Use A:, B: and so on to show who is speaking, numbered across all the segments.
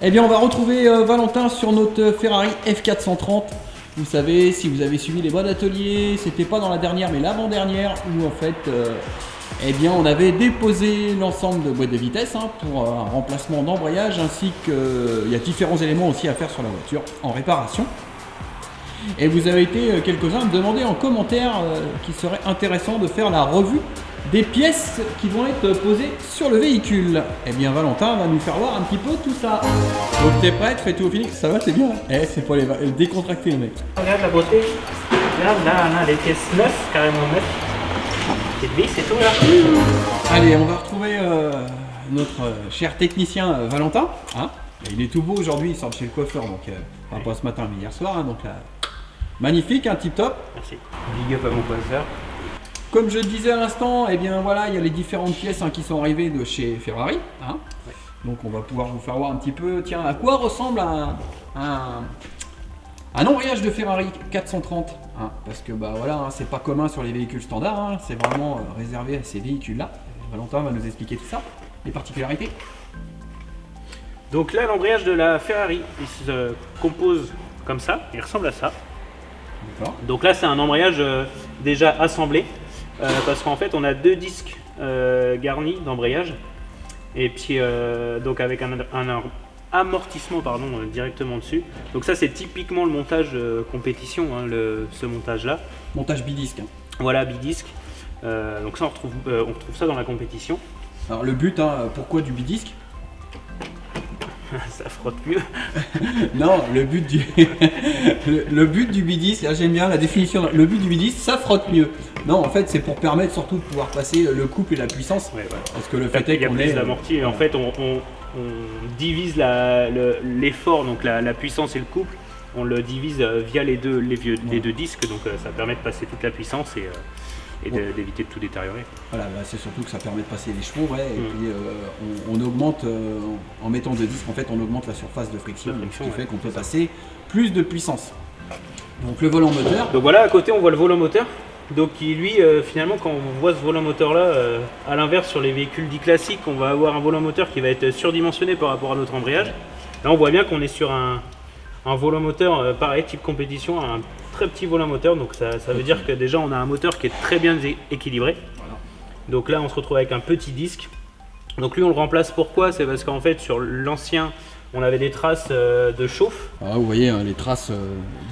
A: Eh bien, on va retrouver Valentin sur notre Ferrari F430. Vous savez, si vous avez suivi les mois d'atelier, c'était pas dans la dernière, mais l'avant-dernière, où en fait, eh bien, on avait déposé l'ensemble de boîtes de vitesse pour un remplacement d'embrayage, ainsi qu'il y a différents éléments aussi à faire sur la voiture en réparation. Et vous avez été quelques-uns à me demander en commentaire qu'il serait intéressant de faire la revue des pièces qui vont être posées sur le véhicule. Eh bien Valentin va nous faire voir un petit peu tout ça. Donc t'es prête, fais tout au finish, ça va, c'est bien. C'est pour les décontracter le mec.
B: Regarde la beauté. Regarde là, les pièces neuves, carrément neuves. Petite vis et tout là.
A: Allez, on va retrouver notre cher technicien Valentin. Il est tout beau aujourd'hui, il sort de chez le coiffeur, donc pas ce matin mais hier soir. Donc là, magnifique, tip top.
B: Merci. Big up à mon coiffeur.
A: Comme je le disais à l'instant, eh bien voilà, il y a les différentes pièces qui sont arrivées de chez Ferrari.
B: Ouais.
A: Donc on va pouvoir vous faire voir un petit peu, tiens, à quoi ressemble un embrayage de Ferrari 430. Parce que bah voilà, c'est pas commun sur les véhicules standards, c'est vraiment réservé à ces véhicules-là. Valentin va nous expliquer tout ça, les particularités.
B: Donc là, l'embrayage de la Ferrari, il se compose comme ça, il ressemble à ça. Donc là, c'est un embrayage déjà assemblé. Parce qu'en fait on a deux disques garnis d'embrayage et puis donc avec un amortissement directement dessus. Donc ça c'est typiquement le montage compétition, ce montage là.
A: Montage bidisque.
B: Voilà, bidisque. Donc ça on retrouve ça dans la compétition.
A: Alors le but, pourquoi du bidisque?
B: Ça frotte mieux.
A: Non, le but du le but du bidisque, là j'aime bien la définition. Le but du bidisque, ça frotte mieux. Non, en fait, c'est pour permettre surtout de pouvoir passer le couple et la puissance.
B: Ouais, voilà.
A: Parce que le fait est qu'on
B: plus d'amorti et en fait on divise l'effort, donc la puissance et le couple, on le divise via les deux disques, donc ça permet de passer toute la puissance et d'éviter de tout détériorer.
A: Voilà, c'est surtout que ça permet de passer les chevaux, et puis on augmente, en mettant deux disques, en fait on augmente la surface de friction, ce qui fait qu'on peut passer plus de puissance. Donc le volant moteur.
B: Donc voilà, à côté on voit le volant moteur. Donc qui lui, finalement, quand on voit ce volant moteur là, à l'inverse sur les véhicules dits classiques, on va avoir un volant moteur qui va être surdimensionné par rapport à notre embrayage. Là on voit bien qu'on est sur un volant moteur pareil, type compétition, un très petit volant moteur, donc ça veut dire que déjà on a un moteur qui est très bien équilibré. Voilà. Donc là on se retrouve avec un petit disque. Donc lui on le remplace, pourquoi? C'est parce qu'en fait sur l'ancien on avait des traces de chauffe.
A: Vous voyez les traces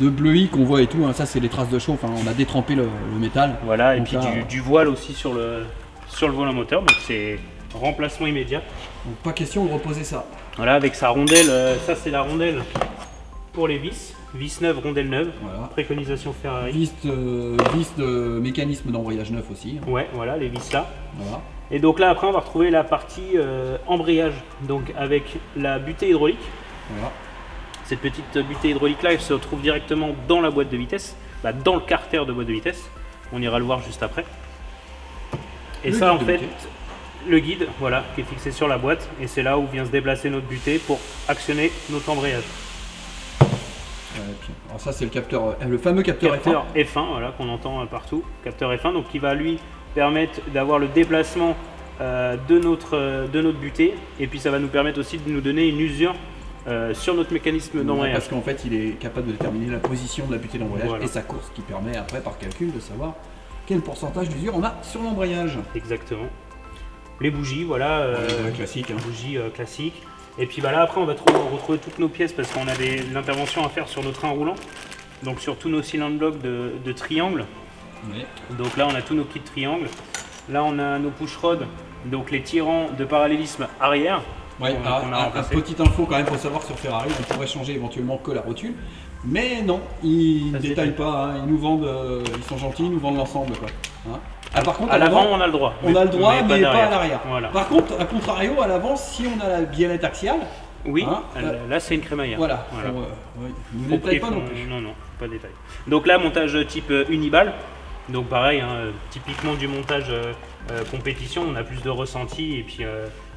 A: de bleuis qu'on voit et tout, ça c'est les traces de chauffe, on a détrempé le métal.
B: Voilà, donc et puis là, du voile aussi sur le volant moteur, donc c'est remplacement immédiat.
A: Donc pas question de reposer ça.
B: Voilà, avec sa rondelle, ça c'est la rondelle pour les vis neuve, rondelle neuve, voilà. Préconisation Ferrari.
A: Vis de mécanisme d'embrayage neuf aussi.
B: Ouais, voilà, les vis là.
A: Voilà.
B: Et donc là après on va retrouver la partie embrayage, donc avec la butée hydraulique. Voilà. Cette petite butée hydraulique là, elle se retrouve directement dans la boîte de vitesse, dans le carter de boîte de vitesse. On ira le voir juste après. Et ça en fait, le guide, voilà, qui est fixé sur la boîte, et c'est là où vient se déplacer notre butée pour actionner notre embrayage.
A: Alors ça c'est le capteur, le fameux capteur
B: F1, voilà, qu'on entend partout, capteur F1, donc qui va lui permettre d'avoir le déplacement de notre butée, et puis ça va nous permettre aussi de nous donner une usure sur notre mécanisme d'embrayage.
A: Parce qu'en fait il est capable de déterminer la position de la butée d'embrayage, voilà. Et sa course, qui permet après par calcul de savoir quel pourcentage d'usure on a sur l'embrayage.
B: Exactement. Les bougies, voilà,
A: classique,
B: bougies classiques. Et puis là après on va retrouver toutes nos pièces parce qu'on a l'intervention à faire sur nos trains roulants, donc sur tous nos cylindres blocs de triangle. Oui. Donc là on a tous nos kits triangles. Là on a nos push rods, donc les tirants de parallélisme arrière.
A: Ouais, petite info quand même, faut savoir sur Ferrari, on pourrait changer éventuellement que la rotule, mais non, ils ne détaillent pas, ils nous vendent, ils sont gentils, ils nous vendent l'ensemble quoi. Par contre,
B: à l'avant, on a le droit.
A: On a le droit, mais pas à l'arrière.
B: Voilà.
A: Par contre, à contrario, à l'avant, si on a la biellette axiale.
B: Oui, là c'est une crémaillère.
A: Voilà. Vous ne détaillez pas non plus.
B: Non, pas de détail. Donc là, montage type uniball. Donc pareil, typiquement du montage compétition, on a plus de ressenti et puis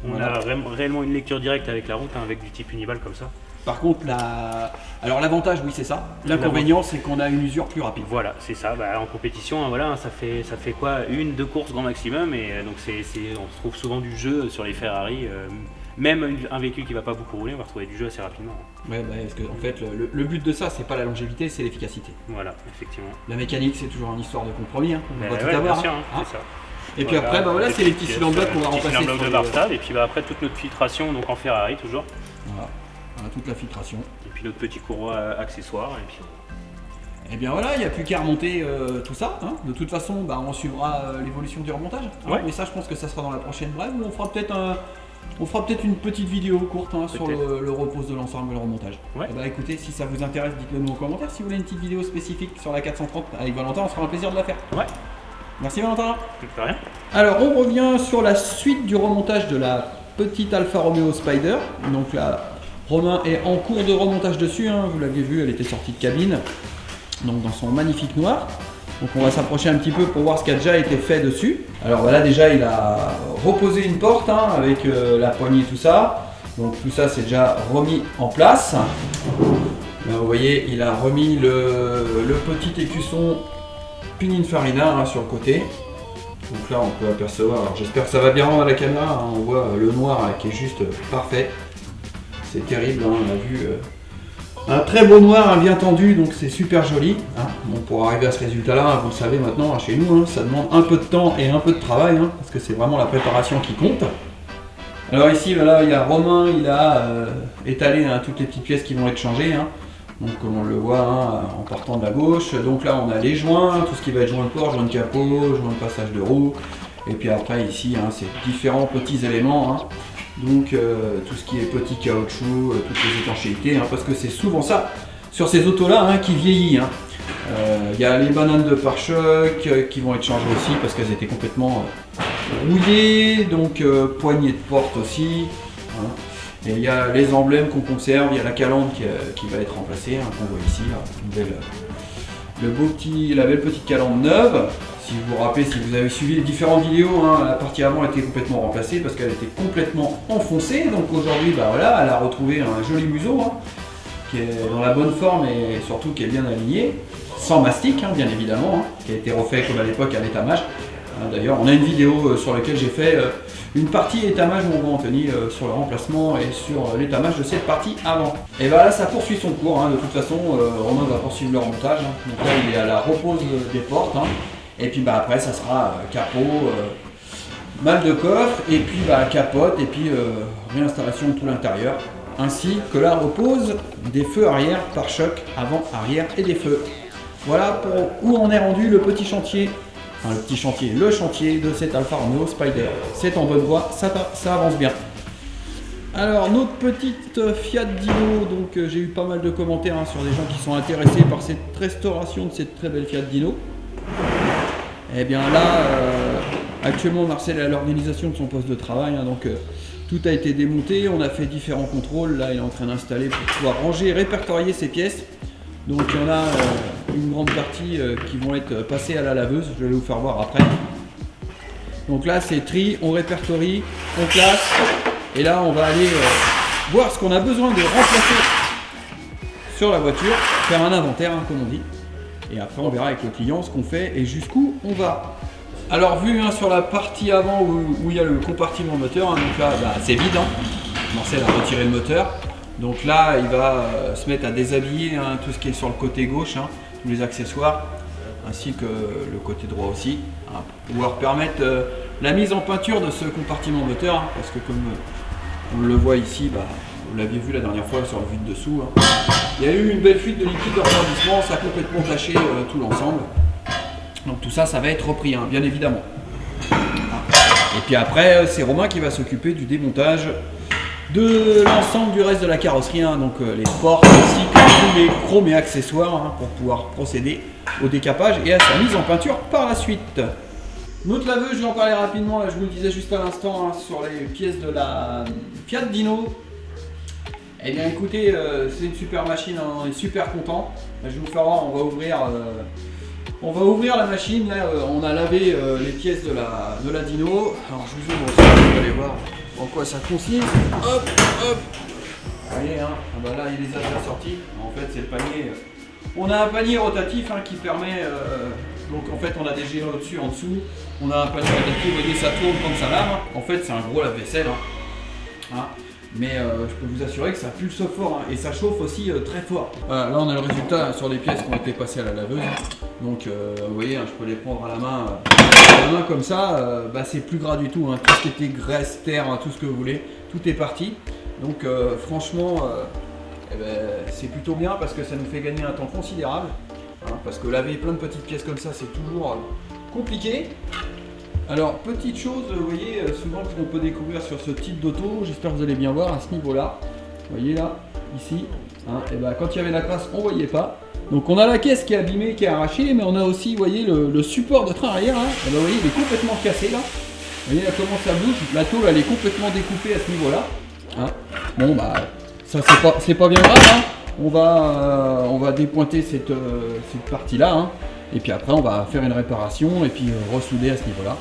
B: on a réellement une lecture directe avec la route avec du type uniball comme ça.
A: Par contre, alors l'avantage, oui, c'est ça. L'inconvénient, c'est qu'on a une usure plus rapide.
B: Voilà, c'est ça. En compétition, voilà, ça fait quoi, 1-2 courses grand maximum, et donc on se trouve souvent du jeu sur les Ferrari. même un véhicule qui va pas beaucoup rouler, on va retrouver du jeu assez rapidement.
A: Ouais, bah, parce que en fait, le but de ça, c'est pas la longévité, c'est l'efficacité.
B: Voilà, effectivement.
A: La mécanique, c'est toujours une histoire de compromis, hein. On va
B: Ouais,
A: tout avoir.
B: bien sûr,
A: Hein.
B: c'est ça.
A: Et puis après, bah voilà, c'est les petits cylindres blocs qu'on va remplacer.
B: Blocs de Bartal, et puis bah, après toute notre filtration, donc en Ferrari toujours.
A: Voilà. Voilà, toute la filtration.
B: Et puis notre petit courroie accessoire. Et puis...
A: Et bien voilà, il n'y a plus qu'à remonter tout ça. Hein. De toute façon, bah, on suivra l'évolution du remontage. Hein.
B: Ouais.
A: Mais ça, je pense que ça sera dans la prochaine brève où on fera peut-être une petite vidéo courte hein, sur le repose de l'ensemble et le remontage.
B: Ouais.
A: Et bah écoutez, si ça vous intéresse, dites-le nous en commentaire. Si vous voulez une petite vidéo spécifique sur la 430 avec Valentin, on se fera un plaisir de la faire.
B: Ouais.
A: Merci Valentin.
B: De rien.
A: Alors on revient sur la suite du remontage de la petite Alfa Romeo Spider. Donc là, Romain est en cours de remontage dessus. Hein. Vous l'aviez vu, elle était sortie de cabine. Donc dans son magnifique noir. Donc on va s'approcher un petit peu pour voir ce qui a déjà été fait dessus. Alors voilà, déjà il a reposé une porte hein, avec la poignée et tout ça. Donc tout ça c'est déjà remis en place. Là, vous voyez, il a remis le petit écusson Pininfarina hein, sur le côté. Donc là on peut apercevoir, alors j'espère que ça va bien rendre à la caméra, hein, on voit le noir là, qui est juste parfait. C'est terrible, hein, on a vu un très beau noir, hein, bien tendu, donc c'est super joli. Hein. Bon, pour arriver à ce résultat là, hein, vous le savez maintenant, hein, chez nous, hein, ça demande un peu de temps et un peu de travail, hein, parce que c'est vraiment la préparation qui compte. Alors ici, voilà, il y a Romain, il a étalé hein, toutes les petites pièces qui vont être changées. Hein. Donc comme on le voit hein, en partant de la gauche, donc là on a les joints, tout ce qui va être joint de port, joint de capot, joint de passage de roue, et puis après ici hein, c'est différents petits éléments, hein. Donc tout ce qui est petit caoutchouc, toutes les étanchéités, hein, parce que c'est souvent ça sur ces autos là hein, qui vieillit. Hein. Y a les bananes de pare-choc qui vont être changées aussi parce qu'elles étaient complètement rouillées, donc poignées de porte aussi. Hein. Et il y a les emblèmes qu'on conserve, il y a la calandre qui va être remplacée, hein, qu'on voit ici, là, la belle petite calandre neuve. Si vous vous rappelez, si vous avez suivi les différentes vidéos, hein, la partie avant était complètement remplacée parce qu'elle était complètement enfoncée. Donc aujourd'hui, bah voilà, elle a retrouvé un joli museau hein, qui est dans la bonne forme et surtout qui est bien aligné, sans mastic, hein, bien évidemment, hein, qui a été refait comme à l'époque à l'étamage. D'ailleurs, on a une vidéo sur laquelle j'ai fait une partie étamage où on voit Anthony sur le remplacement et sur l'étamage de cette partie avant. Et bah là, ça poursuit son cours. Hein. De toute façon, Romain va poursuivre le remontage. Hein. Donc là, il est à la repose des portes. Hein. Et puis bah après, ça sera capot, malle de coffre, et puis bah, capote, et puis réinstallation de tout l'intérieur. Ainsi que la repose des feux arrière, pare-choc, avant, arrière et des feux. Voilà pour où on est rendu le petit chantier. Enfin, le chantier de cette Alfa Romeo Spider. C'est en bonne voie, ça avance bien. Alors notre petite Fiat Dino, donc j'ai eu pas mal de commentaires hein, sur des gens qui sont intéressés par cette restauration de cette très belle Fiat Dino. Et bien là, actuellement Marcel est à l'organisation de son poste de travail, hein, donc tout a été démonté, on a fait différents contrôles, là il est en train d'installer pour pouvoir ranger et répertorier ses pièces. Donc il y en a une grande partie qui vont être passées à la laveuse, je vais vous faire voir après. Donc là c'est tri, on répertorie, on classe, et là on va aller voir ce qu'on a besoin de remplacer sur la voiture, faire un inventaire hein, comme on dit. Et après on verra avec le client ce qu'on fait et jusqu'où on va. Alors vu hein, sur la partie avant où il y a le compartiment moteur, hein, donc là bah, c'est vide, hein. Marcel a retiré le moteur. Donc là, il va se mettre à déshabiller hein, tout ce qui est sur le côté gauche, hein, tous les accessoires, ainsi que le côté droit aussi, hein, pour pouvoir permettre la mise en peinture de ce compartiment moteur, hein, parce que comme on le voit ici, bah, vous l'aviez vu la dernière fois sur le vue de dessous, hein, il y a eu une belle fuite de liquide de refroidissement, ça a complètement taché tout l'ensemble. Donc tout ça, ça va être repris, hein, bien évidemment. Et puis après, c'est Romain qui va s'occuper du démontage de l'ensemble du reste de la carrosserie, hein, donc les portes ainsi que tous les chromes et accessoires hein, pour pouvoir procéder au décapage et à sa mise en peinture par la suite. Notre laveuse, je vais en parler rapidement, là, je vous le disais juste à l'instant hein, sur les pièces de la Fiat Dino. Eh bien écoutez, c'est une super machine, hein, on est super content. Je vais vous faire voir, on va ouvrir la machine, là on a lavé les pièces de la Dino. Alors je vous ouvre aussi, vous allez voir en quoi ça consiste. Hop, hop. Vous voyez, hein, bah là il les a déjà sortis. En fait c'est le panier. On a un panier rotatif hein, qui permet, donc en fait on a des gérés au-dessus, en dessous. On a un panier rotatif, vous voyez ça tourne quand ça lave. En fait c'est un gros lave-vaisselle. Hein. Mais je peux vous assurer que ça pulse fort et ça chauffe aussi très fort. Là on a le résultat sur les pièces qui ont été passées à la laveuse. Donc vous voyez, je peux les prendre à la main comme ça, c'est plus gras du tout. Tout ce qui était graisse, terre, tout ce que vous voulez, tout est parti. Donc franchement, c'est plutôt bien parce que ça nous fait gagner un temps considérable. Parce que laver plein de petites pièces comme ça, c'est toujours compliqué. Alors, petite chose, vous voyez, souvent qu'on peut découvrir sur ce type d'auto, j'espère que vous allez bien voir à ce niveau-là. Vous voyez là, ici, quand il y avait la crasse, on ne voyait pas. Donc on a la caisse qui est abîmée, qui est arrachée, mais on a aussi, vous voyez, le support de train arrière. Vous voyez, il est complètement cassé là. Vous voyez là comment ça bouge. La tôle, elle est complètement découpée à ce niveau-là. Bon, ça c'est pas bien grave. On va dépointer cette partie-là. Et puis après, on va faire une réparation et puis ressouder à ce niveau-là.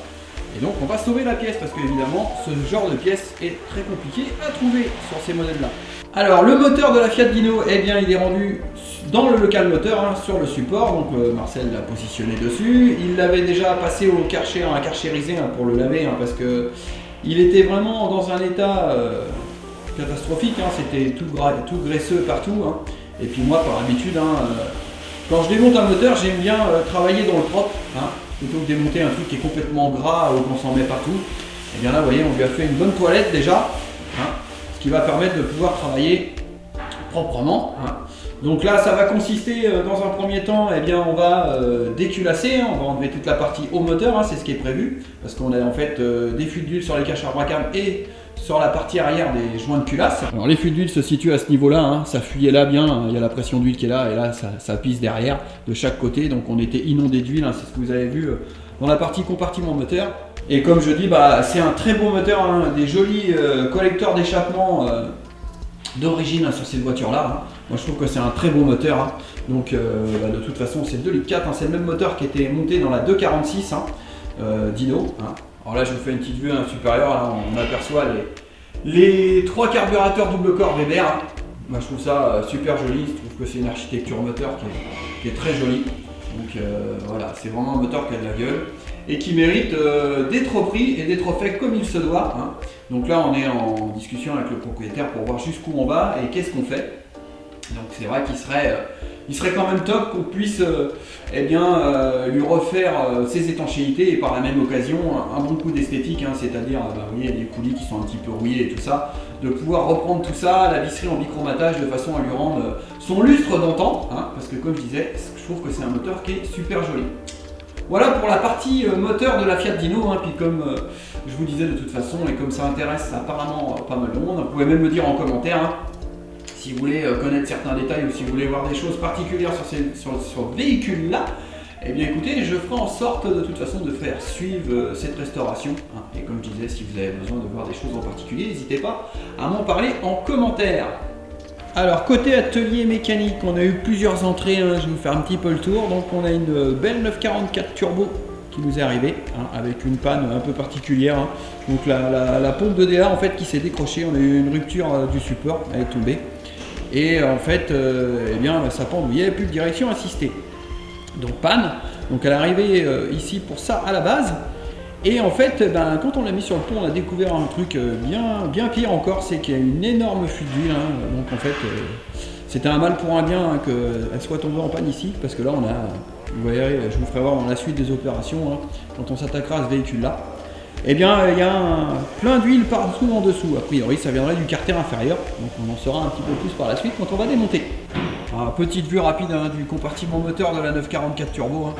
A: Et donc, on va sauver la pièce parce qu'évidemment, ce genre de pièce est très compliqué à trouver sur ces modèles-là. Alors, le moteur de la Fiat Dino, il est rendu dans le local moteur, sur le support. Donc, Marcel l'a positionné dessus. Il l'avait déjà passé au Karcher, à Karcherisé pour le laver parce que il était vraiment dans un état catastrophique. C'était tout graisseux partout. Et puis moi, par habitude, quand je démonte un moteur, j'aime bien travailler dans le propre, plutôt que démonter un truc qui est complètement gras ou qu'on s'en met partout. Et bien là, vous voyez, on lui a fait une bonne toilette déjà, ce qui va permettre de pouvoir travailler proprement. Donc là, ça va consister dans un premier temps, on va déculasser, on va enlever toute la partie au moteur, c'est ce qui est prévu, parce qu'on a en fait des fuites d'huile sur les caches arbacam et sur la partie arrière des joints de culasse. Alors les fuites d'huile se situent à ce niveau-là, ça fuyait là bien, il y a la pression d'huile qui est là et là ça pisse derrière de chaque côté, donc on était inondé d'huile, c'est ce que vous avez vu dans la partie compartiment moteur. Et comme je dis, c'est un très beau moteur, des jolis collecteurs d'échappement d'origine sur cette voiture-là. Moi je trouve que c'est un très beau moteur, donc de toute façon c'est 2,4 litres, c'est le même moteur qui était monté dans la 246 Dino. Alors là, je vous fais une petite vue supérieure, là, on aperçoit les 3 carburateurs double corps Weber. Moi, je trouve ça super joli, je trouve que c'est une architecture moteur qui est très jolie. Donc voilà, c'est vraiment un moteur qui a de la gueule et qui mérite d'être repris et d'être fait comme il se doit. Donc là, on est en discussion avec le propriétaire pour voir jusqu'où on va et qu'est-ce qu'on fait. Donc c'est vrai qu'il serait quand même top qu'on puisse lui refaire ses étanchéités et par la même occasion un bon coup d'esthétique, c'est-à-dire vous voyez, les coulis qui sont un petit peu rouillés et tout ça, de pouvoir reprendre tout ça, la visserie en bichromatage de façon à lui rendre son lustre d'antan, parce que comme je disais, je trouve que c'est un moteur qui est super joli. Voilà pour la partie moteur de la Fiat Dino, puis comme je vous disais de toute façon et comme ça intéresse apparemment pas mal de monde, vous pouvez même me dire en commentaire si vous voulez connaître certains détails ou si vous voulez voir des choses particulières sur ce véhicule-là, écoutez, je ferai en sorte de toute façon de faire suivre cette restauration. Et comme je disais, si vous avez besoin de voir des choses en particulier, n'hésitez pas à m'en parler en commentaire. Alors côté atelier mécanique, on a eu plusieurs entrées, je vais vous faire un petit peu le tour. Donc on a une belle 944 turbo qui nous est arrivée, avec une panne un peu particulière. Donc la pompe de DA en fait qui s'est décrochée, on a eu une rupture du support, elle est tombée. Et en fait, ça pendouillait, il n'y avait plus de direction assistée. Donc panne, donc elle est arrivée ici pour ça à la base. Et en fait, quand on l'a mis sur le pont, on a découvert un truc bien pire encore, c'est qu'il y a une énorme fuite d'huile. Donc en fait, c'était un mal pour un bien qu'elle soit tombée en panne ici, parce que là on a, vous verrez, je vous ferai voir dans la suite des opérations, quand on s'attaquera à ce véhicule-là. Il y a plein d'huile partout en dessous. A priori, ça viendrait du carter inférieur. Donc on en saura un petit peu plus par la suite quand on va démonter. Alors, petite vue rapide du compartiment moteur de la 944 Turbo.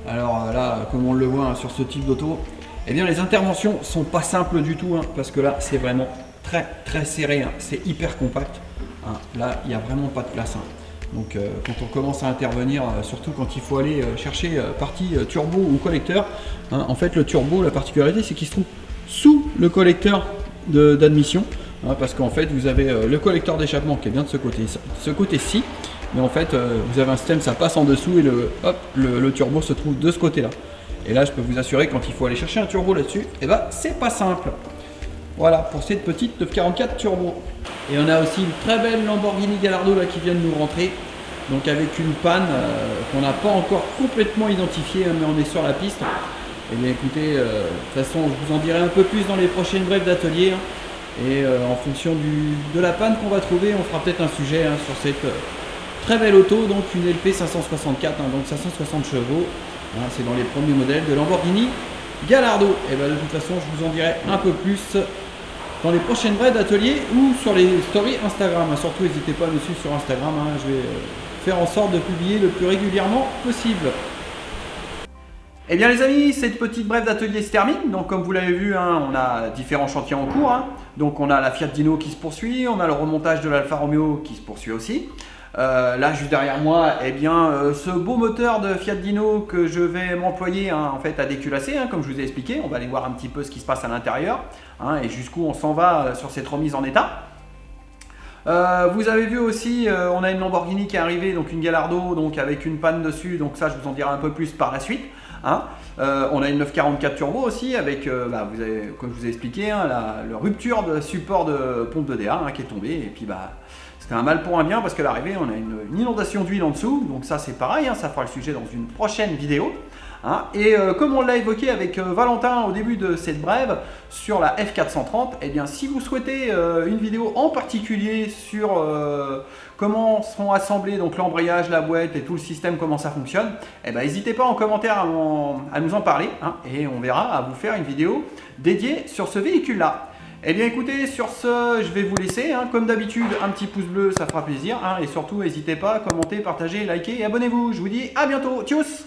A: Alors là, comme on le voit sur ce type d'auto, les interventions sont pas simples du tout, parce que là, c'est vraiment très serré. C'est hyper compact. Là, il n'y a vraiment pas de place. Donc quand on commence à intervenir, surtout quand il faut aller chercher partie turbo ou collecteur, en fait le turbo, la particularité c'est qu'il se trouve sous le collecteur d'admission, parce qu'en fait vous avez le collecteur d'échappement qui est bien de ce côté-ci, mais en fait vous avez un système, ça passe en dessous et le turbo se trouve de ce côté-là. Et là je peux vous assurer quand il faut aller chercher un turbo là-dessus, c'est pas simple. Voilà pour cette petite 944 Turbo. Et on a aussi une très belle Lamborghini Gallardo là qui vient de nous rentrer. Donc avec une panne qu'on n'a pas encore complètement identifiée, mais on est sur la piste. Et bien écoutez, de toute façon je vous en dirai un peu plus dans les prochaines brèves d'atelier. Et en fonction de la panne qu'on va trouver, on fera peut-être un sujet sur cette très belle auto, donc une LP 564, donc 560 chevaux. C'est dans les premiers modèles de Lamborghini Gallardo. Et ben de toute façon, je vous en dirai un peu plus dans les prochaines brèves d'atelier ou sur les stories Instagram. Surtout, n'hésitez pas à me suivre sur Instagram. Je vais faire en sorte de publier le plus régulièrement possible. Eh bien les amis, cette petite brève d'atelier se termine. Donc comme vous l'avez vu, on a différents chantiers en cours. Donc on a la Fiat Dino qui se poursuit, on a le remontage de l'Alfa Romeo qui se poursuit aussi. Là juste derrière moi, eh bien, ce beau moteur de Fiat Dino que je vais m'employer en fait à déculasser, comme je vous ai expliqué. On va aller voir un petit peu ce qui se passe à l'intérieur et jusqu'où on s'en va sur cette remise en état. Vous avez vu aussi, on a une Lamborghini qui est arrivée, donc une Gallardo, donc avec une panne dessus, donc ça je vous en dirai un peu plus par la suite. On a une 944 turbo aussi avec, comme je vous ai expliqué, la rupture de support de pompe de DA qui est tombée et puis c'était un mal pour un bien parce qu'à l'arrivée on a une inondation d'huile en dessous, donc ça c'est pareil, ça fera le sujet dans une prochaine vidéo. Et comme on l'a évoqué avec Valentin au début de cette brève sur la F430, eh bien si vous souhaitez une vidéo en particulier sur comment seront assemblés donc l'embrayage, la boîte et tout le système, comment ça fonctionne, eh ben n'hésitez pas en commentaire à nous en parler et on verra à vous faire une vidéo dédiée sur ce véhicule là. Eh bien écoutez, sur ce, je vais vous laisser. Comme d'habitude, un petit pouce bleu, ça fera plaisir. Et surtout, n'hésitez pas à commenter, partager, liker et abonnez-vous. Je vous dis à bientôt. Tchuss!